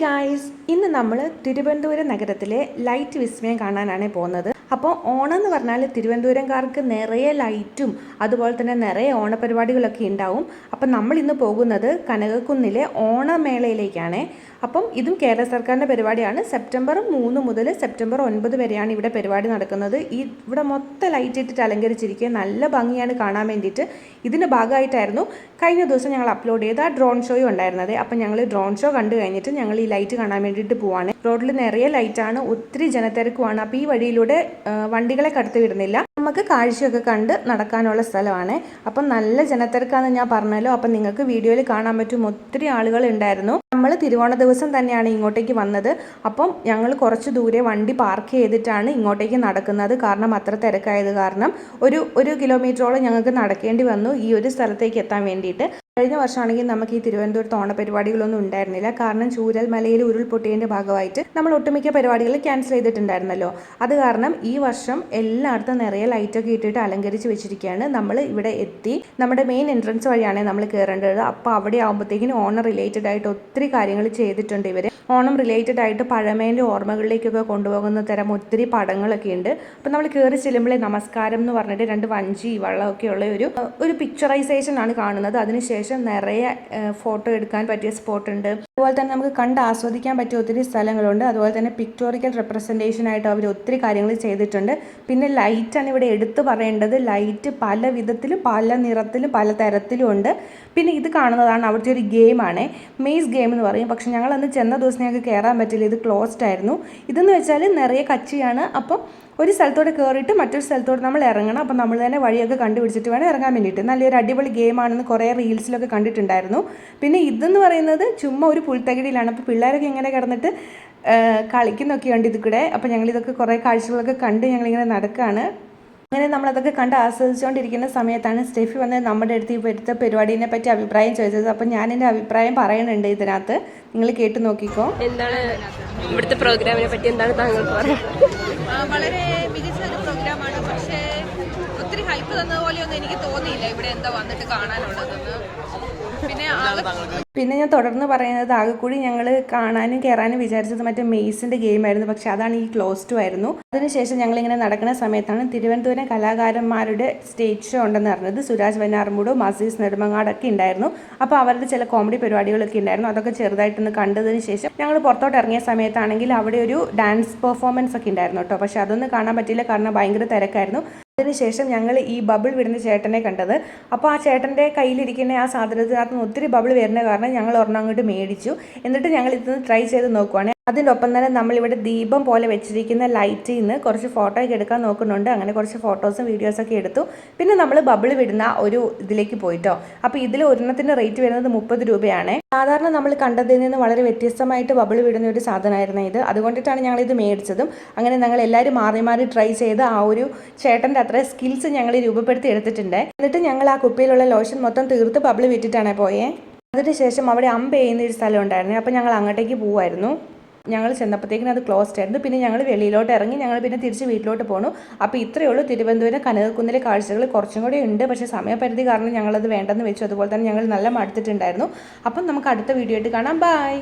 Guys, ഇന്ന് നമ്മൾ തിരുവനന്തപുരം നഗരത്തിലെ ലൈറ്റ് വിസ്മയം കാണാനാണ് പോകുന്നത്. അപ്പോൾ ഓണം എന്ന് പറഞ്ഞാൽ തിരുവനന്തപുരംകാർക്ക് നിറയെ ലൈറ്റും അതുപോലെ തന്നെ നിറയെ ഓണപരിപാടികളൊക്കെ ഉണ്ടാവും. അപ്പം നമ്മൾ ഇന്ന് പോകുന്നത് കനകക്കുന്നിലെ ഓണമേളയിലേക്കാണ്. അപ്പം ഇതും കേരള സർക്കാരിൻ്റെ പരിപാടിയാണ്. സെപ്റ്റംബർ 3 മുതൽ സെപ്റ്റംബർ 9 വരെയാണ് ഇവിടെ പരിപാടി നടക്കുന്നത്. ഇവിടെ മൊത്തം ലൈറ്റ് ഇട്ടിട്ട് അലങ്കരിച്ചിരിക്കുക, നല്ല ഭംഗിയാണ് കാണാൻ വേണ്ടിയിട്ട്. ഇതിൻ്റെ ഭാഗമായിട്ടായിരുന്നു കഴിഞ്ഞ ദിവസം ഞങ്ങൾ അപ്ലോഡ് ചെയ്ത ഡ്രോൺ ഷോയും ഉണ്ടായിരുന്നത്. അപ്പം ഞങ്ങൾ ഡ്രോൺ ഷോ കണ്ടു കഴിഞ്ഞിട്ട് ഞങ്ങൾ ഈ ലൈറ്റ് കാണാൻ വേണ്ടിയിട്ട് പോവാണ്. റോഡിൽ നിറയെ ലൈറ്റാണ്, ഒത്തിരി ജനത്തിരക്കുമാണ്. അപ്പോൾ ഈ വഴിയിലൂടെ വണ്ടികളെ കടത്തി വിടുന്നില്ല, നമുക്ക് കാഴ്ചയൊക്കെ കണ്ട് നടക്കാനുള്ള സ്ഥലമാണ്. അപ്പം നല്ല ജനത്തിരക്കാന്ന് ഞാൻ പറഞ്ഞല്ലോ. അപ്പം നിങ്ങൾക്ക് വീഡിയോയിൽ കാണാൻ പറ്റും, ഒത്തിരി ആളുകൾ ഉണ്ടായിരുന്നു. നമ്മൾ തിരുവോണ ദിവസം തന്നെയാണ് ഇങ്ങോട്ടേക്ക് വന്നത്. അപ്പം ഞങ്ങൾ കുറച്ച് ദൂരെ വണ്ടി പാർക്ക് ചെയ്തിട്ടാണ് ഇങ്ങോട്ടേക്ക് നടക്കുന്നത്. കാരണം അത്ര തിരക്കായത് കാരണം ഒരു കിലോമീറ്ററോളം ഞങ്ങൾക്ക് നടക്കേണ്ടി വന്നു ഈ ഒരു സ്ഥലത്തേക്ക് എത്താൻ വേണ്ടിയിട്ട്. കഴിഞ്ഞ വർഷമാണെങ്കിൽ നമുക്ക് ഈ തിരുവനന്തപുരത്ത് ഓണപരിപാടികളൊന്നും ഉണ്ടായിരുന്നില്ല. കാരണം ചൂരൽമലയിൽ ഉരുൾപൊട്ടിയതിൻ്റെ ഭാഗമായിട്ട് നമ്മൾ ഒട്ടുമിക്ക പരിപാടികൾ ക്യാൻസൽ ചെയ്തിട്ടുണ്ടായിരുന്നല്ലോ. അത് കാരണം ഈ വർഷം എല്ലായിടത്തും നിറയെ ലൈറ്റൊക്കെ ഇട്ടിട്ട് അലങ്കരിച്ച് വെച്ചിരിക്കുകയാണ്. നമ്മൾ ഇവിടെ എത്തി, നമ്മുടെ മെയിൻ എൻട്രൻസ് വഴിയാണ് നമ്മൾ കയറേണ്ടത്. അപ്പോൾ അവിടെ ആകുമ്പോഴത്തേക്കിനും ഓണം റിലേറ്റഡ് ആയിട്ട് ഒത്തിരി കാര്യങ്ങൾ ചെയ്തിട്ടുണ്ട് ഇവർ. ഓണം റിലേറ്റഡ് ആയിട്ട് പഴമേൻ്റെ ഓർമ്മകളിലേക്കൊക്കെ കൊണ്ടുപോകുന്ന തരം ഒത്തിരി പടങ്ങളൊക്കെ ഉണ്ട്. അപ്പം നമ്മൾ കയറി ചെല്ലുമ്പോഴേ നമസ്കാരം എന്ന് പറഞ്ഞിട്ട് 2 വഞ്ചി വള്ളമൊക്കെ ഉള്ള ഒരു പിക്ചറൈസേഷൻ ആണ് കാണുന്നത്. അതിനുശേഷം നിറയെ ഫോട്ടോ എടുക്കാൻ പറ്റിയ സ്പോട്ട് ഉണ്ട്. അതുപോലെ തന്നെ നമുക്ക് കണ്ട് ആസ്വദിക്കാൻ പറ്റിയ ഒത്തിരി സ്ഥലങ്ങളുണ്ട്. അതുപോലെ തന്നെ പിക്ടോറിക്കൽ റെപ്രസെൻറ്റേഷൻ ആയിട്ട് അവർ ഒത്തിരി കാര്യങ്ങൾ ചെയ്തിട്ടുണ്ട്. പിന്നെ ലൈറ്റാണ് ഇവിടെ എടുത്തു പറയേണ്ടത്. ലൈറ്റ് പല വിധത്തിലും പല നിറത്തിലും പല തരത്തിലും ഉണ്ട്. പിന്നെ ഇത് കാണുന്നതാണ് അവിടുത്തെ ഒരു ഗെയിമാണ്, മെയ്സ് ഗെയിം എന്ന് പറയും. പക്ഷെ ഞങ്ങൾ അന്ന് ചെന്ന ദിവസം ഞങ്ങൾക്ക് കയറാൻ പറ്റില്ല, ഇത് ക്ലോസ്ഡ് ആയിരുന്നു. ഇതെന്ന് വെച്ചാൽ നിറയെ കച്ചിയാണ്. അപ്പം ഒരു സ്ഥലത്തോടെ കയറിയിട്ട് മറ്റൊരു സ്ഥലത്തോടെ നമ്മൾ ഇറങ്ങണം. അപ്പം നമ്മൾ തന്നെ വഴിയൊക്കെ കണ്ടുപിടിച്ചിട്ട് വേണം ഇറങ്ങാൻ വേണ്ടിയിട്ട്. നല്ലൊരു അടിപൊളി ഗെയിമാണെന്ന് കുറേ റീൽസിലൊക്കെ കണ്ടിട്ടുണ്ടായിരുന്നു. പിന്നെ ഇതെന്ന് പറയുന്നത് ചുമ്മാ ഒരു പുൽത്തകിടിയിലാണ്. അപ്പോൾ പിള്ളേരൊക്കെ ഇങ്ങനെ കിടന്നിട്ട് കളിക്കുന്നൊക്കെ ഉണ്ട് ഇത് കൂടെ. അപ്പോൾ ഞങ്ങളിതൊക്കെ കുറേ കാഴ്ചകളൊക്കെ കണ്ട് ഞങ്ങളിങ്ങനെ നടക്കുകയാണ്. അങ്ങനെ നമ്മളതൊക്കെ കണ്ട് ആസ്വദിച്ചുകൊണ്ടിരിക്കുന്ന സമയത്താണ് സ്റ്റെഫി വന്ന് നമ്മുടെ അടുത്ത് ഈ വരുത്ത പരിപാടിനെ പറ്റി അഭിപ്രായം ചോദിച്ചത്. അപ്പം ഞാൻ എൻ്റെ അഭിപ്രായം പറയുന്നുണ്ട് ഇതിനകത്ത്, നിങ്ങൾ കേട്ട് നോക്കിക്കോ. എന്താണ് ഇവിടുത്തെ പ്രോഗ്രാമിനെ പറ്റി എന്താണ് താങ്കൾക്ക് പറയാം? വളരെ മികച്ച ഒരു പ്രോഗ്രാമാണ്. പക്ഷേ ഒത്തിരി ഹൈപ്പ് തന്നതുപോലെയൊന്നും എനിക്ക് തോന്നിയില്ല ഇവിടെ എന്താ വന്നിട്ട് കാണാനുള്ളതെന്ന്. പിന്നെ ഞാൻ തുടർന്ന് പറയുന്നത്, ആകെ കൂടി ഞങ്ങൾ കാണാനും കയറാനും വിചാരിച്ചത് മറ്റേ മെയ്സിൻ്റെ ഗെയിമായിരുന്നു. പക്ഷെ അതാണ് ഈ ക്ലോസ്ഡ് ആയിരുന്നു. അതിനുശേഷം ഞങ്ങളിങ്ങനെ നടക്കുന്ന സമയത്താണ് തിരുവനന്തപുരം കലാകാരന്മാരുടെ സ്റ്റേജ് ഷോ ഉണ്ടെന്ന് പറഞ്ഞത്. സുരാജ് വെഞ്ഞാറമൂടും അസീസ് നെടുമങ്ങാടൊക്കെ ഉണ്ടായിരുന്നു. അപ്പോൾ അവരുടെ ചില കോമഡി പരിപാടികളൊക്കെ ഉണ്ടായിരുന്നു. അതൊക്കെ ചെറുതായിട്ടൊന്ന് കണ്ടതിന് ശേഷം ഞങ്ങൾ പുറത്തോട്ട് ഇറങ്ങിയ സമയത്താണെങ്കിൽ അവിടെ ഒരു ഡാൻസ് പെർഫോമൻസ് ഒക്കെ ഉണ്ടായിരുന്നു കേട്ടോ. പക്ഷെ അതൊന്നും കാണാൻ പറ്റിയില്ല, കാരണം ഭയങ്കര തിരക്കായിരുന്നു. അതിനുശേഷം ഞങ്ങൾ ഈ ബബിൾ വിടുന്ന ചേട്ടനെ കണ്ടത്. അപ്പോൾ ആ ചേട്ടൻ്റെ കയ്യിലിരിക്കുന്ന ആ സാധനത്തിനകത്ത് നിന്ന് ഒത്തിരി ബബിൾ വരുന്ന കാരണം ഞങ്ങൾ ഒരെണ്ണം അങ്ങോട്ട് മേടിച്ചു. എന്നിട്ട് ഞങ്ങൾ ഇതൊന്ന് ട്രൈ ചെയ്ത് നോക്കുവാണ്. അതിൻ്റെ ഒപ്പം തന്നെ നമ്മളിവിടെ ദീപം പോലെ വെച്ചിരിക്കുന്ന ലൈറ്റിൽ നിന്ന് കുറച്ച് ഫോട്ടോ ഒക്കെ എടുക്കാൻ നോക്കുന്നുണ്ട്. അങ്ങനെ കുറച്ച് ഫോട്ടോസും വീഡിയോസൊക്കെ എടുത്തു. പിന്നെ നമ്മൾ ബബിൾ വിടുന്ന ഒരു ഇതിലേക്ക് പോയിട്ടോ. അപ്പോൾ ഇതിൽ ഒരെണ്ണത്തിൻ്റെ റേറ്റ് വരുന്നത് 30 രൂപയാണ്. സാധാരണ നമ്മൾ കണ്ടതിൽ നിന്ന് വളരെ വ്യത്യസ്തമായിട്ട് ബബിൾ വിടുന്ന ഒരു സാധനമായിരുന്നു ഇത്. അതുകൊണ്ടിട്ടാണ് ഞങ്ങളിത് മേടിച്ചതും. അങ്ങനെ ഞങ്ങൾ എല്ലാവരും മാറി മാറി ട്രൈ ചെയ്ത് ആ ഒരു ചേട്ടൻ്റെ അത്ര സ്കിൽസ് ഞങ്ങൾ രൂപപ്പെടുത്തി എടുത്തിട്ടുണ്ട്. എന്നിട്ട് ഞങ്ങൾ ആ കുപ്പിയിലുള്ള ലോഷൻ മൊത്തം തീർത്ത് ബബിൾ വിറ്റിട്ടാണ് പോയത്. അതിനുശേഷം അവിടെ അമ്പ് ചെയ്യുന്ന ഒരു സ്ഥലം ഉണ്ടായിരുന്നു. അപ്പോൾ ഞങ്ങൾ അങ്ങോട്ടേക്ക് പോവായിരുന്നു. ഞങ്ങൾ ചെന്നപ്പോഴത്തേക്കിനും അത് ക്ലോസ്ഡ് ആയിരുന്നു. പിന്നെ ഞങ്ങൾ വെളിയിലോട്ട് ഇറങ്ങി ഞങ്ങൾ പിന്നെ തിരിച്ച് വീട്ടിലോട്ട് പോകണം. അപ്പോൾ ഇത്രയേ ഉള്ളൂ തിരുവനന്തപുരം കനകക്കുന്നിലെ കാഴ്ചകൾ. കുറച്ചും കൂടി ഉണ്ട്, പക്ഷേ സമയപരിധി കാരണം ഞങ്ങളത് വേണ്ടെന്ന് വെച്ചു. അതുപോലെ തന്നെ ഞങ്ങൾ നല്ല മടുത്തിട്ടുണ്ടായിരുന്നു. അപ്പം നമുക്ക് അടുത്ത വീഡിയോ ആയിട്ട് കാണാം. ബൈ.